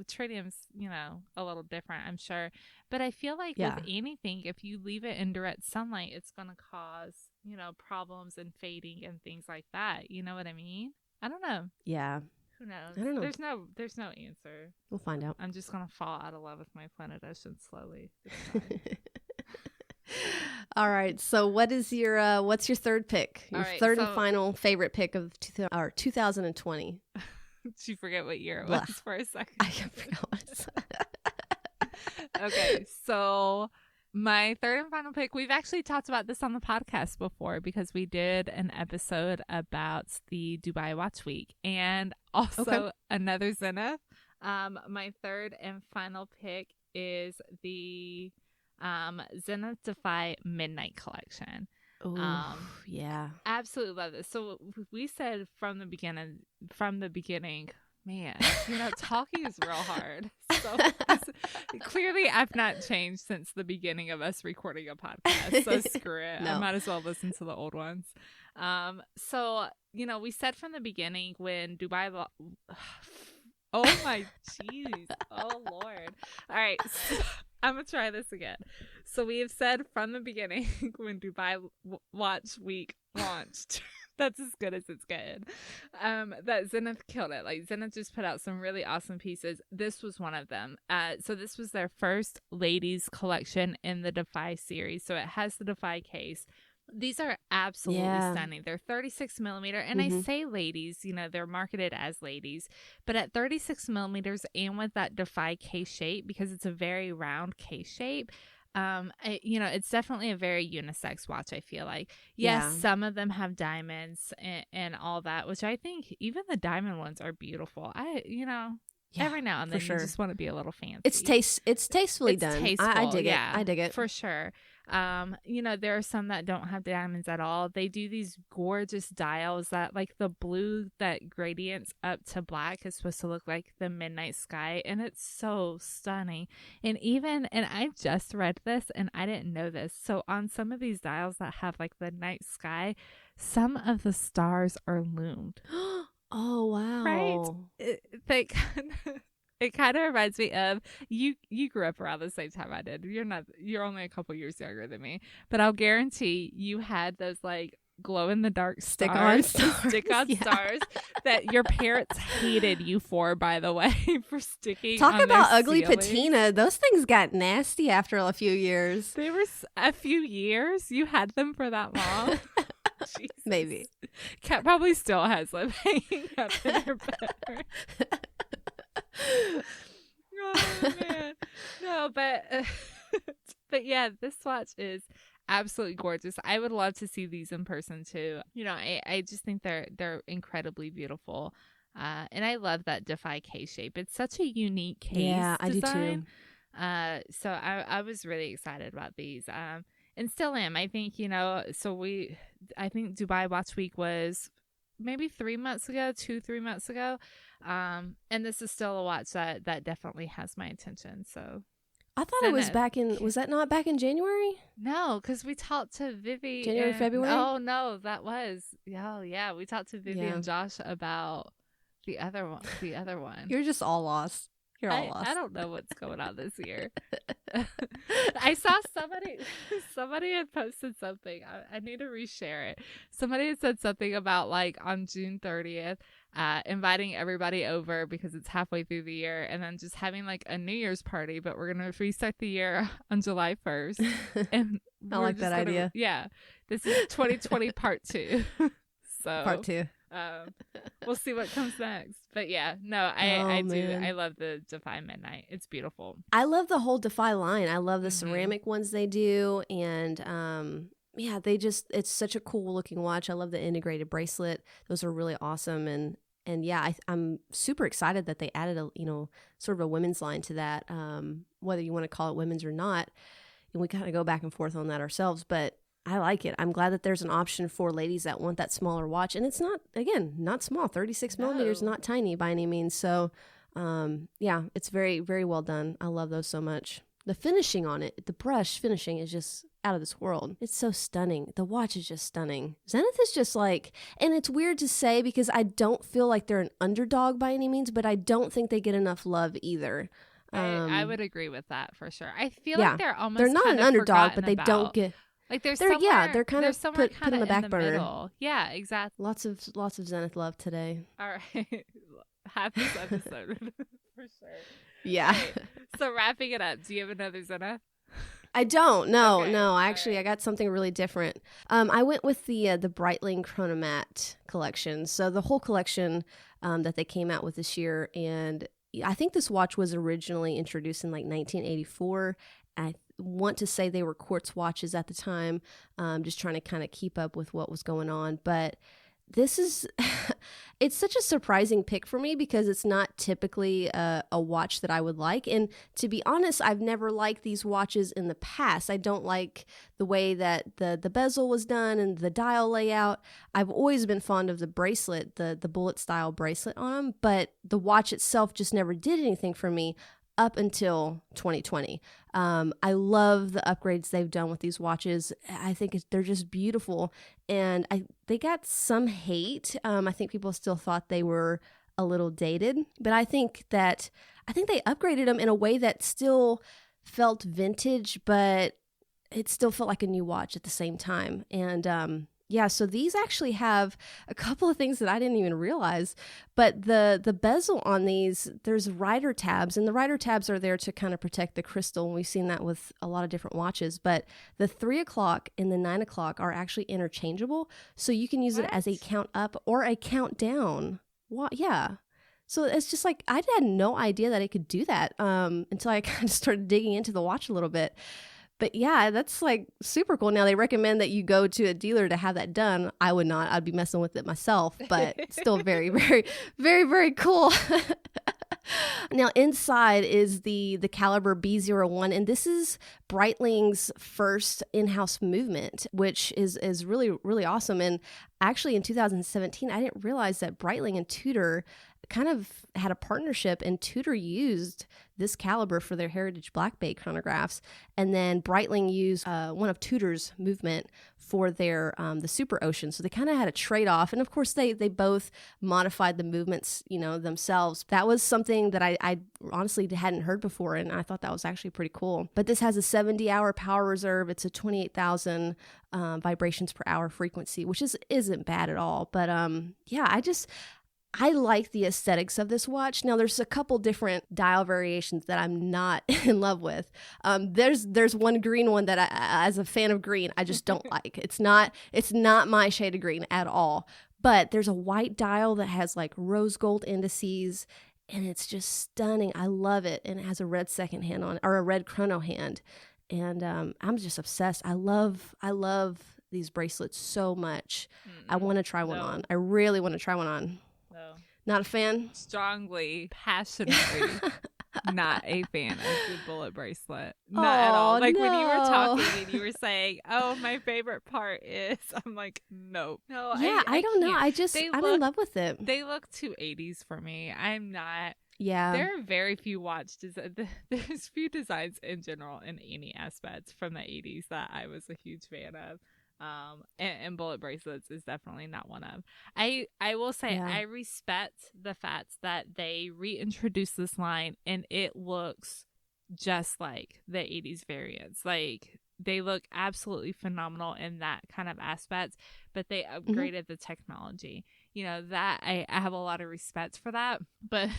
tritium's, you know, a little different, I'm sure, but I feel like with anything, if you leave it in direct sunlight, it's gonna cause, you know, problems and fading and things like that. You know what I mean? I don't know. Yeah. Who knows? I don't know. There's no answer. We'll find out. I'm just gonna fall out of love with my Planet Ocean slowly. All right. So what's your third pick? Your third and final favorite pick of 2020. Did you forget what year it was for a second? I forgot what it was. Okay. So my third and final pick, we've actually talked about this on the podcast before because we did an episode about the Dubai Watch Week and also another Zenith. My third and final pick is the Zenith Defy Midnight Collection. Yeah, absolutely love this. So we said from the beginning, man, you know, talking is real hard. So So clearly I've not changed since the beginning of us recording a podcast. So screw it. No. I might as well listen to the old ones. So, we said from the beginning when Dubai... Oh my jeez. Oh Lord. All right. So I'm going to try this again. So we have said from the beginning when Dubai Watch Week launched... That's as good as it's getting. That Zenith killed it. Like, Zenith just put out some really awesome pieces. This was one of them. So this was their first ladies collection in the Defy series. So it has the Defy case. These are absolutely stunning. They're 36 millimeter. And I say ladies, they're marketed as ladies. But at 36 millimeters and with that Defy case shape, because it's a very round case shape, it's definitely a very unisex watch. I feel like, yes, some of them have diamonds and all that, which I think even the diamond ones are beautiful. Every now and then you just want to be a little fancy. It's tastefully done. Tasteful, I dig it. I dig it for sure. There are some that don't have diamonds at all. They do these gorgeous dials that, like, the blue that gradients up to black is supposed to look like the midnight sky, and it's so stunning. And I just read this and I didn't know this. So on some of these dials that have like the night sky, some of the stars are loomed. Oh wow! Right? It kind of reminds me of you. You grew up around the same time I did. You're only a couple years younger than me, but I'll guarantee you had those like glow in the dark stick-on stars that your parents hated you for. By the way, for sticking. Talk on about their ugly ceiling. patina. Those things got nasty after a few years. They were a few years. You had them for that long. Jesus. Maybe. Kat probably still has them hanging up in her bedroom. Oh man, no, but yeah, this watch is absolutely gorgeous. I would love to see these in person too. I just think they're incredibly beautiful, and I love that Defy case shape. It's such a unique case. Yeah, I design. do too. So I was really excited about these. And still am. I think, I think Dubai Watch Week was maybe 3 months ago, 2-3 months ago. And this is still a watch that definitely has my attention. So I thought it was was that not back in January? No, because we talked to Vivi. February? Oh, no, that was. Oh, yeah. We talked to Vivi and Josh about the other one. You're just all lost. You're all lost. I don't know what's going on this year. I saw somebody had posted something. I need to reshare it. Somebody had said something about like on June 30th, inviting everybody over because it's halfway through the year, and then just having like a New Year's party, but we're going to restart the year on July 1st. And I like that idea. Yeah. This is 2020 part 2. So part 2. We'll see what comes next. But yeah, no, I do. I love the Defy Midnight. It's beautiful. I love the whole Defy line. I love the ceramic ones they do. And it's such a cool looking watch. I love the integrated bracelet. Those are really awesome. And yeah, I'm super excited that they added sort of a women's line to that. Whether you want to call it women's or not. And we kind of go back and forth on that ourselves, but I like it. I'm glad that there's an option for ladies that want that smaller watch. And it's not small. 36 millimeters, not tiny by any means. So, it's very, very well done. I love those so much. The finishing on it, the brush finishing is just out of this world. It's so stunning. The watch is just stunning. Zenith is just like, and it's weird to say because I don't feel like they're an underdog by any means, but I don't think they get enough love either. I would agree with that for sure. I feel like they're not an underdog, but they don't get... Like they're kind of put on the back burner. Middle. Yeah, exactly. Lots of Zenith love today. All right, half this episode for sure. Yeah. Right. So wrapping it up, do you have another Zenith? I don't. No. Actually, I got something really different. I went with the Breitling Chronomat collection. So the whole collection that they came out with this year, and I think this watch was originally introduced in like 1984. I want to say they were quartz watches at the time, just trying to kind of keep up with what was going on. But this is, it's such a surprising pick for me because it's not typically a watch that I would like. And to be honest, I've never liked these watches in the past. I don't like the way that the bezel was done and the dial layout. I've always been fond of the bracelet, the bullet style bracelet on them, but the watch itself just never did anything for me. up until 2020. I love the upgrades they've done with these watches. I think they're just beautiful. And they got some hate. I think people still thought they were a little dated, but I think they upgraded them in a way that still felt vintage, but it still felt like a new watch at the same time. And so these actually have a couple of things that I didn't even realize, but the bezel on these, there's rider tabs, and the rider tabs are there to kind of protect the crystal. And we've seen that with a lot of different watches, but the 3 o'clock and the 9 o'clock are actually interchangeable. So you can use it as a count up or a count down. Yeah. So it's just like, I had no idea that it could do that until I kind of started digging into the watch a little bit. But yeah, that's like super cool. Now they recommend that you go to a dealer to have that done. I would not. I'd be messing with it myself, but still very, very, very, very cool. Now inside is the caliber B01, and this is Breitling's first in-house movement, which is really, really awesome. And actually in 2017, I didn't realize that Breitling and Tudor kind of had a partnership, and Tudor used this caliber for their Heritage Black Bay chronographs, and then Breitling used one of Tudor's movement for their the Super Ocean. So they kind of had a trade-off, and of course they both modified the movements, themselves. That was something that I honestly hadn't heard before, and I thought that was actually pretty cool. But this has a 70-hour power reserve. It's a 28,000 vibrations per hour frequency, which isn't bad at all. But I like the aesthetics of this watch. Now, there's a couple different dial variations that I'm not in love with. There's one green one that as a fan of green, I just don't like. It's not my shade of green at all. But there's a white dial that has like rose gold indices, and it's just stunning. I love it. And it has a red second hand on, or a red chrono hand. And I'm just obsessed. I love these bracelets so much. I want to try one on. I really want to try one on. No. Not a fan? Strongly, passionately not a fan of the bullet bracelet. Not at all. Like when you were talking and you were saying, oh, my favorite part is, I'm like, no. Yeah, I don't know. I'm in love with it. They look too 80s for me. I'm not. Yeah. There are very few there's few designs in general in any aspects from the 80s that I was a huge fan of. And bullet bracelets is definitely not one of. I will say, yeah. I respect the fact that they reintroduced this line and it looks just like the 80s variants. Like they look absolutely phenomenal in that kind of aspect, but they upgraded the technology. That I have a lot of respect for that, but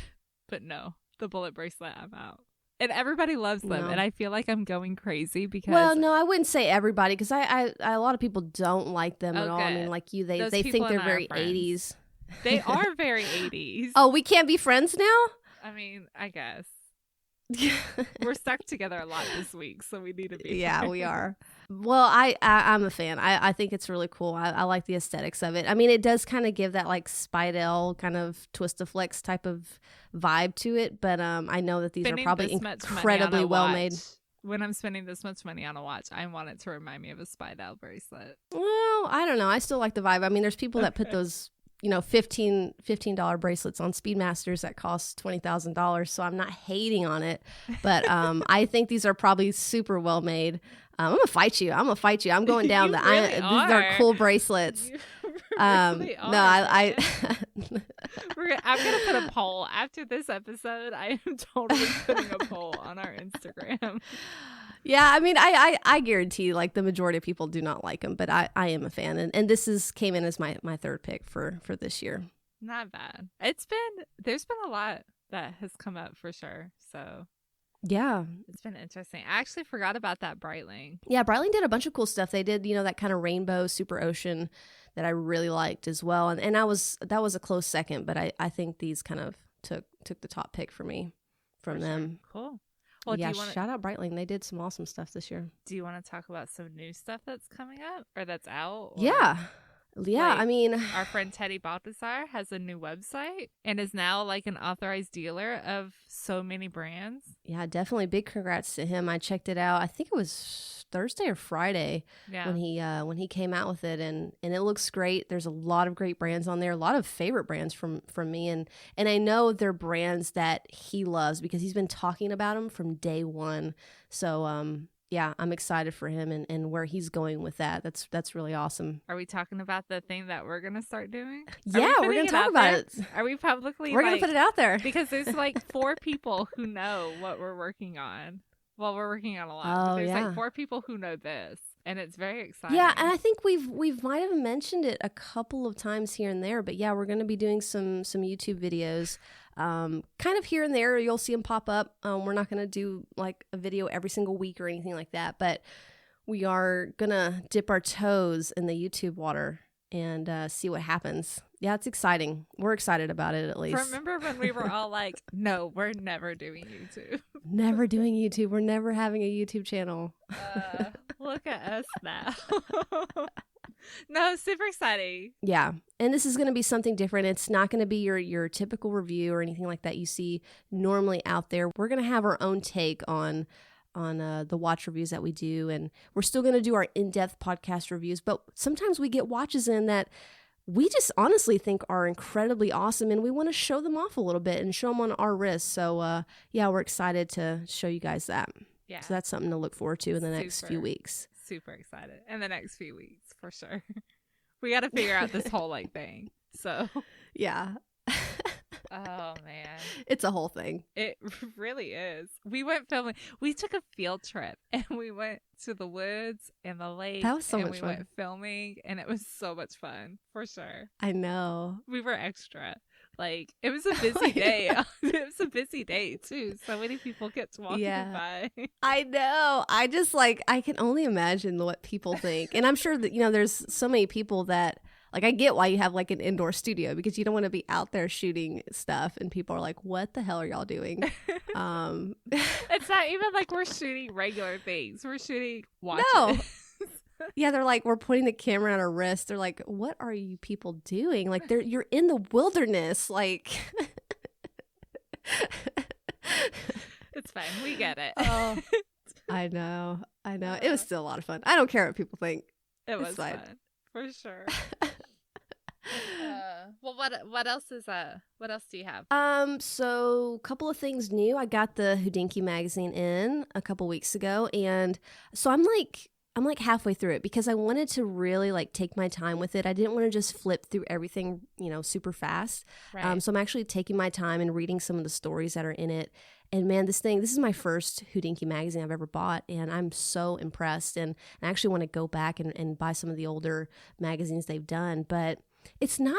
no, the bullet bracelet, I'm out. And everybody loves them, and I feel like I'm going crazy because... Well, no, I wouldn't say everybody, because I a lot of people don't like them at all. I mean, like you, they think they're very 80s. They are very 80s. Oh, we can't be friends now? I mean, I guess. We're stuck together a lot this week, so we need to be Yeah, we are. Well, I'm a fan. I think it's really cool. I like the aesthetics of it. I mean, it does kind of give that like Spidell kind of twist-a-flex type of vibe to it, but I know that these are probably incredibly well made. When I'm spending this much money on a watch, I want it to remind me of a Spidell bracelet. Well, I don't know. I still like the vibe. I mean, there's people that put those $15 bracelets on Speedmasters that cost $20,000. So I'm not hating on it, but I think these are probably super well made. I'm gonna fight you. I'm going down. These are cool bracelets. You really are. No, I'm gonna put a poll after this episode. I am totally putting a poll on our Instagram. Yeah, I mean, I guarantee like the majority of people do not like them, but I am a fan, and this came in as my third pick for this year. Not bad. There's been a lot that has come up for sure. So yeah, it's been interesting. I actually forgot about that Breitling. Yeah, Breitling did a bunch of cool stuff. They did that kind of rainbow Super Ocean that I really liked as well, and that was a close second, but I think these kind of took the top pick for me from them. Sure. Cool. Well, yeah, shout out Breitling. They did some awesome stuff this year. Do you want to talk about some new stuff that's coming up or that's out? Or? Yeah. Yeah, like, I mean, our friend Teddy Baltazar has a new website and is now like an authorized dealer of so many brands. yeah, definitely big congrats to him. I checked it out. I think it was Thursday or Friday when he came out with it, and it looks great. There's a lot of great brands on there, a lot of favorite brands from me, and I know they're brands that he loves because he's been talking about them from day one. So yeah, I'm excited for him and where he's going with that. That's really awesome. Are we talking about the thing that we're going to start doing? Yeah, we're going to talk about it. Are we publicly? We're going to put it out there. Because there's like 4 people who know what we're working on. Well, we're working on a lot. Oh, there's yeah. like 4 people who know this, and it's very exciting. Yeah, and I think we've might have mentioned it a couple of times here and there, but yeah, we're going to be doing some YouTube videos. Kind of here and there, you'll see them pop up. We're not going to do like a video every single week or anything like that, but we are going to dip our toes in the YouTube water and see what happens. Yeah, it's exciting. We're excited about it, at least. Remember when we were all like, no, we're never doing YouTube. Never doing YouTube. We're never having a YouTube channel. Look at us now. No, super exciting. Yeah. And this is going to be something different. It's not going to be your typical review or anything like that you see normally out there. We're going to have our own take on the watch reviews that we do. And we're still going to do our in-depth podcast reviews. But sometimes we get watches in that we just honestly think are incredibly awesome. And we want to show them off a little bit and show them on our wrist. So, yeah, we're excited to show you guys that. Yeah. So that's something to look forward to in the next few weeks. Super excited. In the next few weeks, for sure. We got to figure out this whole like thing. So, yeah. Oh, man. It's a whole thing. It really is. We went filming. We took a field trip and we went to the woods and the lake. That was so much fun. And we went filming and it was so much fun, for sure. I know. We were extra. Like, it was a busy day. It was a busy day, too. So many people kept walking by. I know. I just, like, I can only imagine what people think. And I'm sure that, there's so many people that, like, I get why you have, like, an indoor studio because you don't want to be out there shooting stuff. And people are like, what the hell are y'all doing? It's not even like we're shooting regular things. We're shooting watches. No. Yeah, they're like, we're putting the camera on our wrist. They're like, what are you people doing? Like, you're in the wilderness. Like, it's fine. We get it. Oh, I know. It was still a lot of fun. I don't care what people think. It was fun, for sure. Well, what else do you have? So a couple of things new. I got the Hodinkee magazine in a couple weeks ago, and so I'm like halfway through it because I wanted to really like take my time with it. I didn't want to just flip through everything, super fast. Right. So I'm actually taking my time and reading some of the stories that are in it. And man, this is my first Hodinkee magazine I've ever bought, and I'm so impressed. And I actually want to go back and buy some of the older magazines they've done. But it's more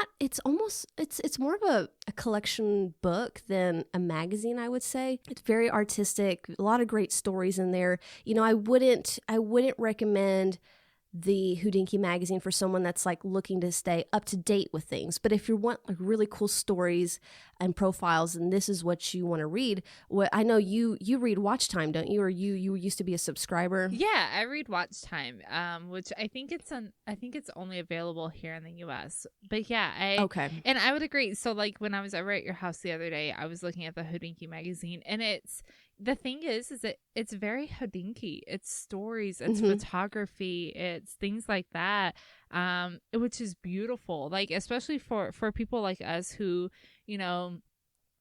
of a collection book than a magazine, I would say. It's very artistic, a lot of great stories in there. I wouldn't recommend the Hodinkee magazine for someone that's like looking to stay up to date with things. But if you want like really cool stories and profiles, and this is what you want to read, what I know you read Watch Time, don't you? Or you used to be a subscriber? Yeah, I read Watch Time, which I think it's only available here in the US. But yeah, okay. And I would agree. So like when I was over at your house the other day, I was looking at the Hodinkee magazine, and the thing is that it's very Hodinkee. It's stories, it's photography, it's things like that, which is beautiful. Like, especially for people like us who,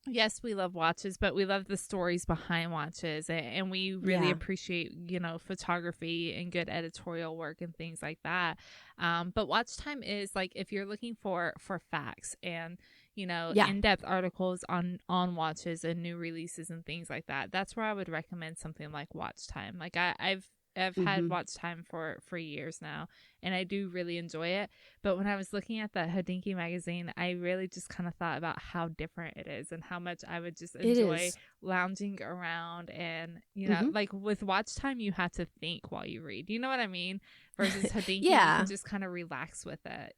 yes, we love watches, but we love the stories behind watches, and we really appreciate, photography and good editorial work and things like that. But Watch Time is like, if you're looking for facts and in-depth articles on watches and new releases and things like that, that's where I would recommend something like Watch Time. Like I've had Watch Time for years now, and I do really enjoy it. But when I was looking at that Hodinkee magazine, I really just kind of thought about how different it is and how much I would just enjoy lounging around. And like with Watch Time, you have to think while you read, you know what I mean, versus Hodinkee, you can just kind of relax with it,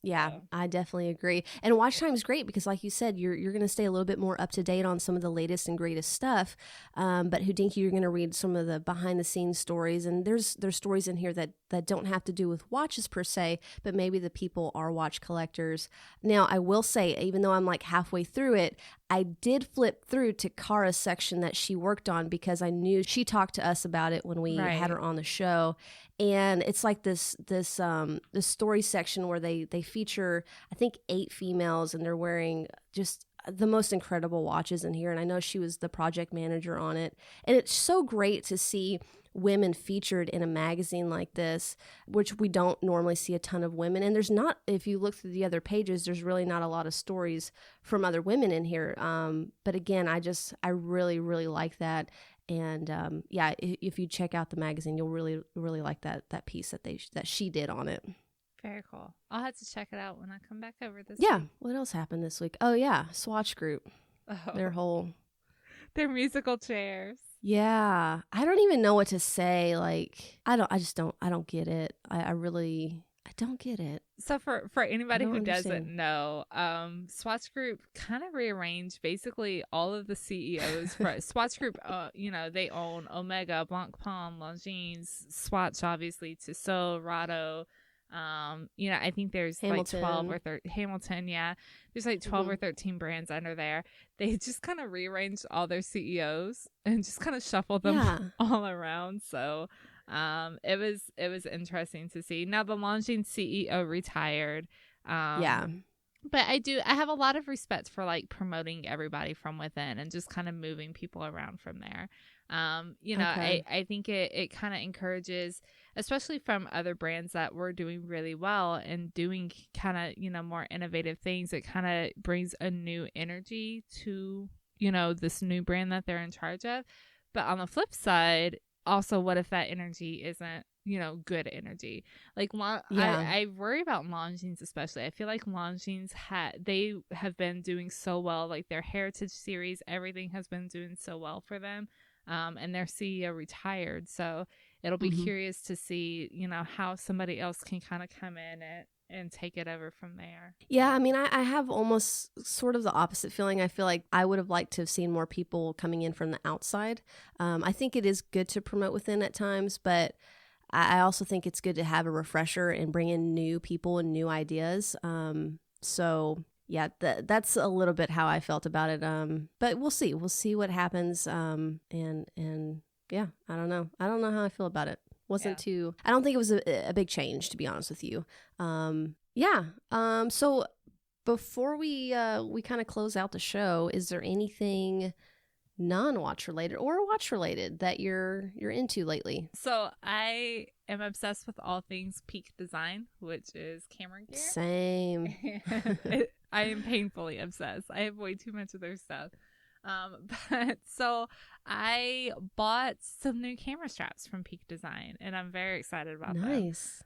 Yeah, I definitely agree. And watch time is great because, like you said, you're going to stay a little bit more up to date on some of the latest and greatest stuff. But Houdinki, you're going to read some of the behind the scenes stories, and there's stories in here that don't have to do with watches per se, but maybe the people are watch collectors. Now, I will say, even though I'm like halfway through it, I did flip through to Kara's section that she worked on because I knew she talked to us about it when we had her on the show. And it's like this story section where they feature, I think, 8 females, and they're wearing just the most incredible watches in here. And I know she was the project manager on it. And it's so great to see women featured in a magazine like this, which we don't normally see a ton of women. And there's not, if you look through the other pages, there's really not a lot of stories from other women in here. But again, I really, really like that. And if you check out the magazine, you'll really, really like that piece that she did on it. Very cool. I'll have to check it out when I come back over this week. Week. What else happened this week? Oh yeah, Swatch Group. Oh. Their musical chairs. Yeah. I don't even know what to say. Like, I don't get it. I don't get it. So for anybody who doesn't know, Swatch Group kind of rearranged basically all of the CEOs for Swatch Group. They own Omega, Blancpain, Longines, Swatch, obviously, Tissot, Rado. I think there's Hamilton. Like 12 or 13 Hamilton. Yeah, there's like 12 or 13 brands under there. They just kind of rearranged all their CEOs and just kind of shuffled them all around. So it was interesting to see. Now the Longines CEO retired. But I have a lot of respect for like promoting everybody from within and just kind of moving people around from there. I think it kind of encourages, especially from other brands that were doing really well and doing kind of, more innovative things. It kind of brings a new energy to, this new brand that they're in charge of. But on the flip side, also, what if that energy isn't, good energy? Like, I worry about Longines especially. I feel like Longines they have been doing so well. Like their Heritage series, everything has been doing so well for them. And their CEO retired. So it'll be curious to see, how somebody else can kind of come in and take it over from there. Yeah, I mean, I have almost sort of the opposite feeling. I feel like I would have liked to have seen more people coming in from the outside. I think it is good to promote within at times, but I also think it's good to have a refresher and bring in new people and new ideas. Yeah, that's a little bit how I felt about it. But we'll see. We'll see what happens. And yeah, I don't know. I don't know how I feel about it. I don't think it was a big change, to be honest with you. So before we kind of close out the show, is there anything non-watch related or watch related that you're into lately? So I am obsessed with all things Peak Design, which is camera gear. Same. I am painfully obsessed. I have way too much of their stuff. But so I bought some new camera straps from Peak Design, and I'm very excited about them. Nice.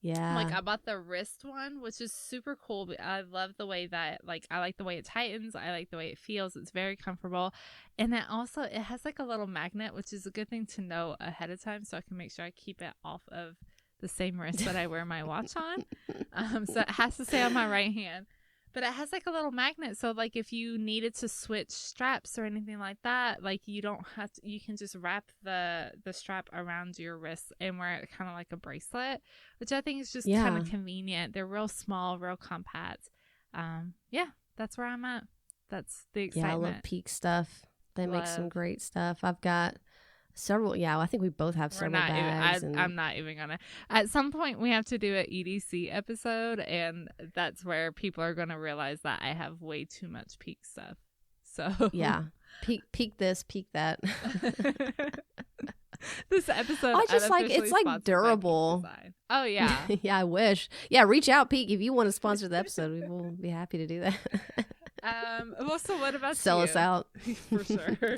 Yeah. Like I bought the wrist one, which is super cool. But I love the way that, I like the way it tightens. I like the way it feels. It's very comfortable. And then also it has like a little magnet, which is a good thing to know ahead of time so I can make sure I keep it off of the same wrist that I wear my watch on. So it has to stay on my right hand. But it has like a little magnet. So like if you needed to switch straps or anything like that, like you don't have to, you can just wrap the strap around your wrist and wear it kind of like a bracelet, which I think is just kind of convenient. They're real small, real compact. That's where I'm at. That's the excitement. Yeah, I love Peak stuff. They make some great stuff. I've got several. Yeah, I think we both have several bags. I'm not even gonna. At some point, we have to do an EDC episode, and that's where people are gonna realize that I have way too much Peak stuff. So yeah, peak this, peak that. This episode, I just like it's like durable. Oh yeah, yeah. I wish. Yeah, reach out, Peak, if you want to sponsor the episode. We will be happy to do that. Well, so what about sell us out for sure?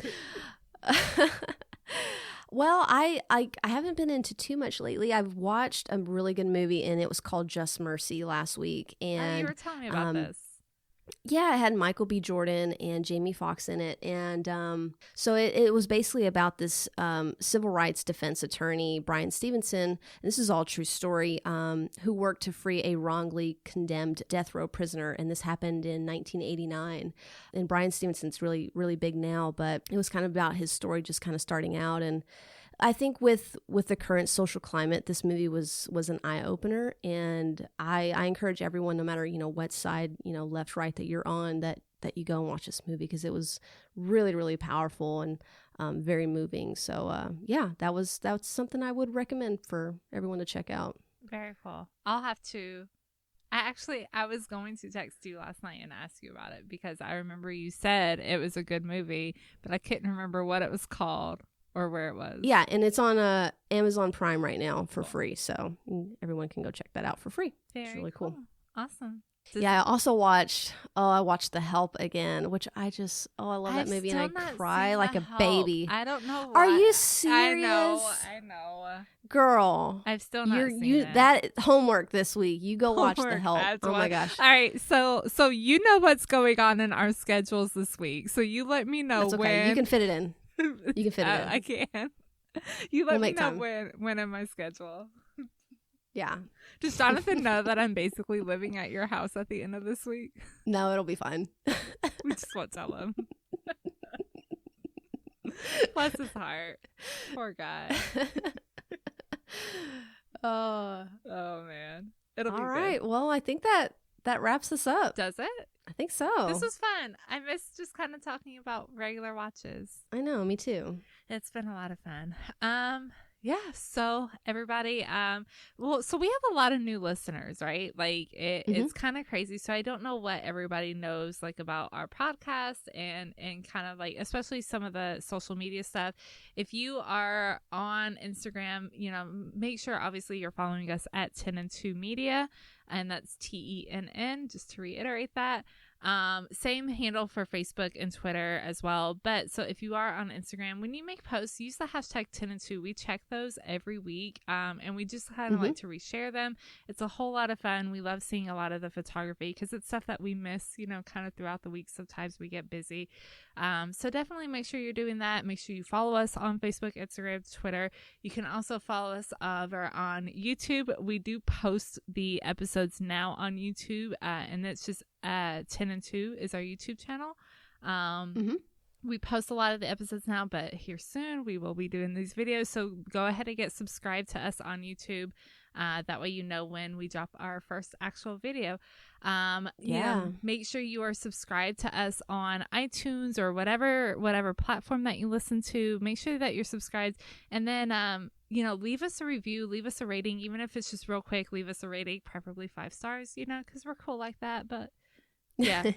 Well, I haven't been into too much lately. I've watched a really good movie, and it was called Just Mercy last week. And you were telling me about this. Yeah, it had Michael B. Jordan and Jamie Foxx in it. And so it was basically about this civil rights defense attorney, Brian Stevenson, and this is all true story, who worked to free a wrongly condemned death row prisoner. And this happened in 1989. And Brian Stevenson's really, really big now, but it was kind of about his story just kind of starting out. And I think with the current social climate, this movie was an eye opener, and I encourage everyone, no matter what side, left, right, that you're on, that you go and watch this movie, because it was really, really powerful and very moving. So yeah, that's something I would recommend for everyone to check out. Very cool. I'll have to. I was going to text you last night and ask you about it, because I remember you said it was a good movie, but I couldn't remember what it was called or where it was. Yeah, and it's on Amazon Prime right now for free, so everyone can go check that out for free. It's really cool. Awesome. I also watched The Help again, which I love that movie, and I cry like a baby. I don't know why. Are you serious? I know. Girl, I've still not seen it. That homework this week. You go watch The Help. Oh my gosh. All right, so you know what's going on in our schedules this week, so you let me know. That's okay. when. You can fit it in. You can fit it in. I can. You let me know when in my schedule. Yeah. Does Jonathan know that I'm basically living at your house at the end of this week? No, it'll be fine. We just won't tell him. Bless his heart. Poor guy. Oh man. It'll be all right. good. Well, I think that wraps us up. Does it? I think so. This was fun. I miss just kind of talking about regular watches. I know, me too. It's been a lot of fun. Yeah, so everybody, so we have a lot of new listeners, right? Like it's kind of crazy. So I don't know what everybody knows like about our podcast and kind of like, especially some of the social media stuff. If you are on Instagram, make sure obviously you're following us at Tenn and 2 Media, and that's TENN, just to reiterate that. Same handle for Facebook and Twitter as well. But so if you are on Instagram, when you make posts, use the hashtag Tenn and 2. We check those every week. And we just kind of like to reshare them. It's a whole lot of fun. We love seeing a lot of the photography because it's stuff that we miss, kind of throughout the week. Sometimes we get busy. So definitely make sure you're doing that. Make sure you follow us on Facebook, Instagram, Twitter. You can also follow us over on YouTube. We do post the episodes now on YouTube, and it's just Tenn and 2 is our YouTube channel. We post a lot of the episodes now, but here soon we will be doing these videos. So go ahead and get subscribed to us on YouTube. That way you know when we drop our first actual video. Make sure you are subscribed to us on iTunes or whatever platform that you listen to. Make sure that you're subscribed, and then leave us a review, leave us a rating, even if it's just real quick. Leave us a rating, preferably 5 stars, because we're cool like that. But yeah,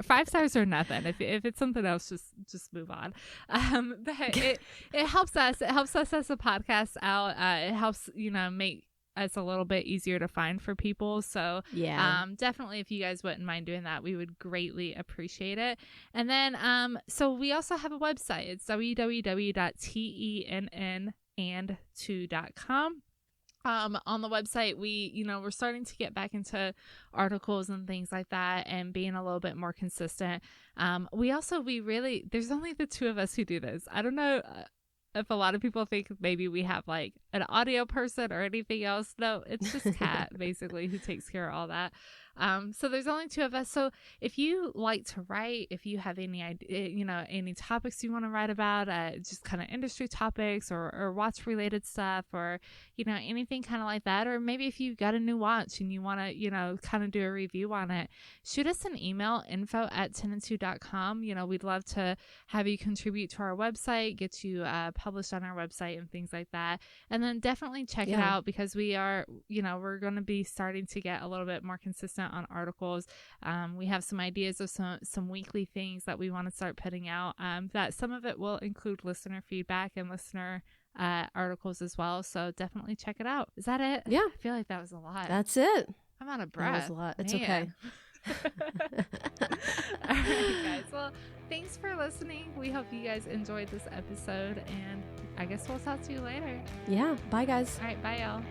5 stars or nothing. If it's something else, just move on. But it helps us. It helps us as a podcast out. It helps make us a little bit easier to find for people. So definitely, if you guys wouldn't mind doing that, we would greatly appreciate it. And then so we also have a website. It's www.tennand2.com. On the website, we're starting to get back into articles and things like that and being a little bit more consistent. There's only the two of us who do this. I don't know if a lot of people think maybe we have like an audio person or anything else. No, it's just Kat basically who takes care of all that. So there's only 2 of us. So if you like to write, if you have any idea, any topics you want to write about, just kind of industry topics or watch related stuff, or, anything kind of like that, or maybe if you've got a new watch and you want to, kind of do a review on it, shoot us an email, info@tennand2.com. We'd love to have you contribute to our website, get you published on our website and things like that. And then definitely check it out, because we are, we're going to be starting to get a little bit more consistent on articles. We have some ideas of some weekly things that we want to start putting out, that some of it will include listener feedback and listener articles as well. So definitely check it out. Is that it? Yeah. I feel like that was a lot. That's it. I'm out of breath. That was a lot. It's okay. All right, guys. Well, thanks for listening. We hope you guys enjoyed this episode, and I guess we'll talk to you later. Yeah. Bye, guys. All right. Bye, y'all.